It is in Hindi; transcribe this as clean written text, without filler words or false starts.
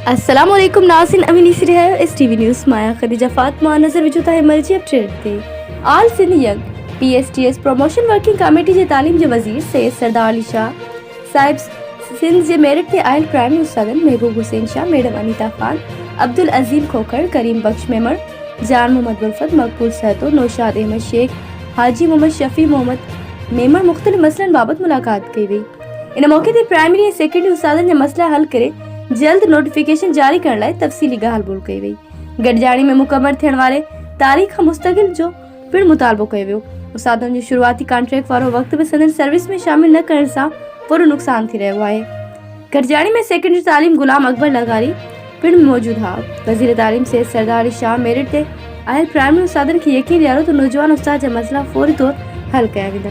अस्सलामुअलैकुम नाज़रीन, अमीन इसी है इस टीवी न्यूज़ माया खदीजा फातिमा नज़र विचुता है मर्जी अपडेट थे। All Sindh young PSTS promotion working committee जे तालीम जे वज़ीर सैयद सरदार अली शाह साहिब सिंध जे मेरठ ते आयल प्राइमरी उस्तादन महबूब हुसैन शाह, मैडम अनीता खान, अब्दुल अजीम खोखर, करीम बख्श मेमण, जान मोहम्मद बुलफत, मकबूल सहतो, नौशाद अहमद शेख, हाजी मोहम्मद शफी मोहम्मद मेमण मुख्तलिफ मसलन बाबत मुलाकात कई वई। इन मौके ते प्राइमरी ऐं सेकेंडरी उस्तादन जा मसला हल करे जल्द नोटिफिकेशन जारी करण लाइ तफ़सीली ॻाल्हि ॿोल कई वई। गॾिजाणी में मुकमल थियण वारे तारीख़ मुस्तक़िल जो पिणु मुतालबो कयो वियो। उस्तादनि जो शुरूआती कॉन्ट्रैक्ट वारो वक़्त बि संदनि सर्विस में शामिल न करण सां पूरो नुक़सान थी रहियो आहे। गॾिजाणी में सेकेंडरी तालीम गुलाम अकबर लगारी पिणु मौजूद हा। वज़ीर तालीम सैयद सरदार अली शाह मेरठ ते आयल प्राइमरी उस्तादनि खे यकीन ॾियारो त नौजवान उस्ताद जा मसइला फौरी तौर हल कया वेंदा।